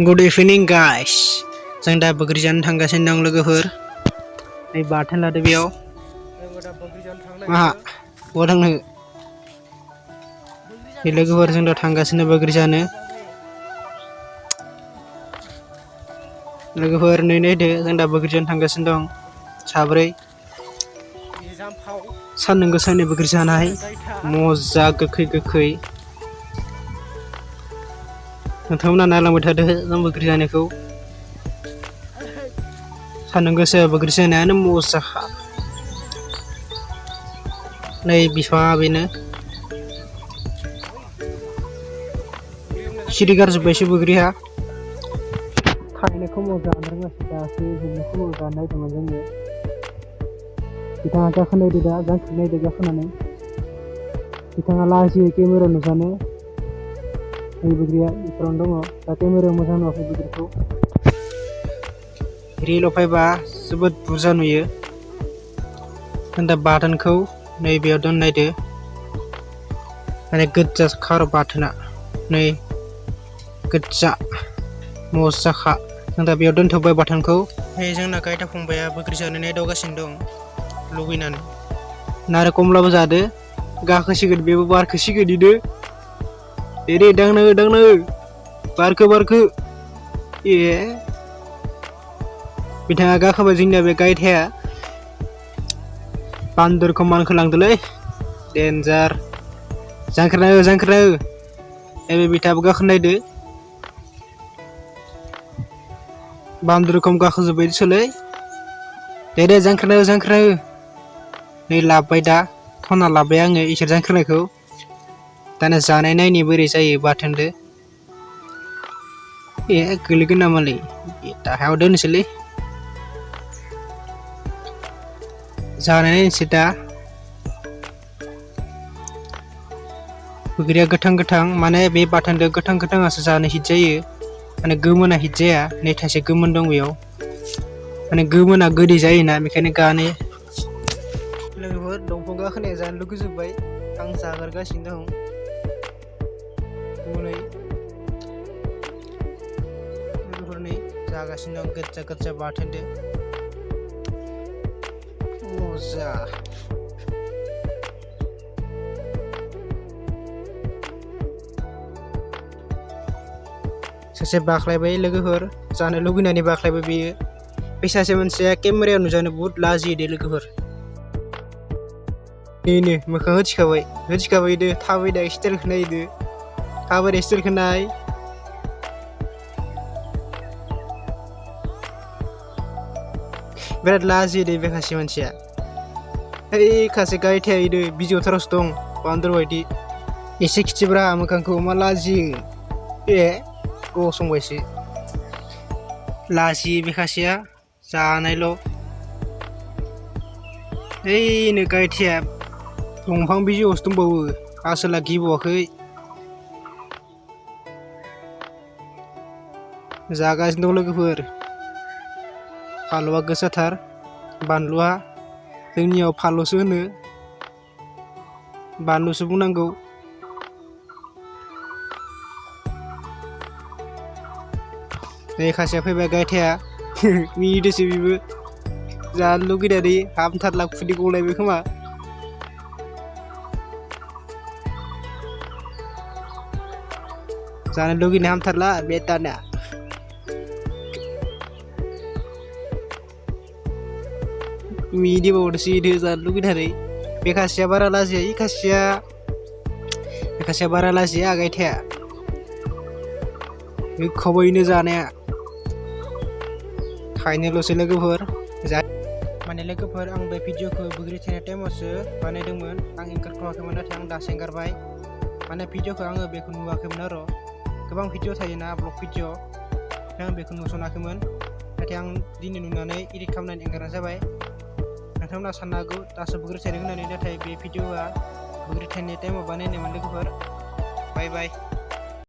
Good evening guys. जों दा बग्रि जानो थांगासिनो दं लोगोफोर। नै बाथोन लादो बेयाव। जों दा बग्रि जानो थांनो मा नागिरदों। बहा थांनो? बे लोगोफोर जों दा थांगासिनो बग्रि जानो। लोगोफोर नै नायदो जों दा बग्रि जानो थांगासिनो दं साब्रै। सान्दुं गोसानि बग्रि जानाय मजा गोखै गोखै। नोंथांमोना नायलांबाय थादो जों बग्रि जानायखौ। सान्दुं गोसायाव बग्रि जानायानो मजाखा। नै बिफाङा बेनो। सिरि गारजोब्बायसो बग्रिया। थाहैनायखौ मजा लानो रोङासै दासो जोबनायखौ मजा नायदोंमोन जोङो। बिथाङा गाखोनायदो दा जांख्रिनायदो गाखोनानै। बिथाङा लाजियो केमेरायाव नुजानो। नै बग्रिया बेफोरावनो दङ दा केमेरायाव मोजां नुवाखै बग्रिखौ। रिलआव फैबा जोबोद बुरजा नुयो। जों दा बाथोनखौ नैबेयाव दोननायदो। माने गोज्जा खार बाथोना नै गोज्जा मजाखा। जों दा बेयाव दोनथ'बाय बाथोनखौ। नै जोंना गायदा फंबाया बग्रि जानो नायदावगासिनो दं लुबैनानै। नारें कमलाबो जादो गाखोसिगोन बेबो बारखोसिगोन इनो। दे दांना हो दांना हो बारखो ए बिथाङा गाखोबाय जोंनिया बे गायथाया। बान्दरखौ मानखोलांदोलै देन्जार। जांख्रिना हो नैबे बिथाङाबो गाखोनो नायदो। बान्दर रखम गाखोजोब्बायसोलै। दे जांख्रिना हो। नै लाबोबाय दा खनना लाबोबाय आङो इसोर जांख्रिनायखौ। दाना जानाय नायनि बोरै जायो बाथोनदो। ए गोलैगोन नामालै हायाव दोननोसैलै। जानाय नायनोसै दा। बग्रिया गोथां गोथां माने बे बाथोनदो गोथां गोथाङासो जानो हिट जायो। माने गोमोना हिट जाया नै थाइसे गोमोन दं बेयाव। माने गोमोना गोदै जायोना बेखायनो गानो। लोगोफोर दंफां गाखोनाया जानो लुगैजोब्बाय आं जागारगासिनो दं। हनै लोगोफोर नै जागासिनो दं गोज्जा बाथोनदो मजा। सासे बाख्लायबाय लोगोफोर जानो लुगैनानै बाख्लायबाय बेयो। बे सासे मानसिया केमेरायाव नुजानो बुहुद लाजियो दे लोगोफोर। बेनो मोखां होथिखाबाय दो थाबायनाय स्टाइलखौ नायदो। थाबायनाय स्टाइलखौ नाय। बिराद लाजियो दे बे सासे मानसिया। ओइ सासे गायथाया इनो बिजौथारावसो दं बान्दर बायदि। एसे खिथिब्रा मोखांखौ मा लाजियो ए गसंबायसो। लाजियो बे सासेया जानायल'। ओइनो गायथाया दंफां बिजौआवसो दंबावो आसोला गिबावाखै। जागासिनो दं लोगोफोर। फालुआ गोसाथार बानलुआ। जोंनियाव फालुसो होनो बानलुसो बुंनांगौ। नै सासेया फैबाय गायथाया मिनिदोंसो बेबो जानो लुगैनानै हामथारला खुदै गलायबाय खोमा। जानो लुगैनाय हामथारला बेटाना। मिनिबावदोसो इनो जानो लुगैनानै। बे सासेया बारा लाजिया बे सासेया बारा लाजिया गायथाया। गोखबायनो जानाया थाइनैल'सो लोगोफोर माने लोगोफोर आं बे भिडिअखौ बग्रि थानाय टाइमावसो बानायदोंमोन। आं ओंखारथ'वाखैमोन नाथाय आं दासो एंगारबाय। माने भिडिअखौ आङो बेखौ नुवाखैमोन आरो गोबां भिडिअ थायोना ब्लग भिडिअ आं बेखौ नुसनाखैमोन। नाथाय आं दिनै नुनानै इडिट खालामनानै एंगारनाय जाबाय। नोंथांमोना साननो हागौ दासो बग्रि थायदों होननानै नाथाय बे भिडिअआ बग्रि थायनाय टाइमाव बानायनायमोन लोगोफोर। बाय बाय।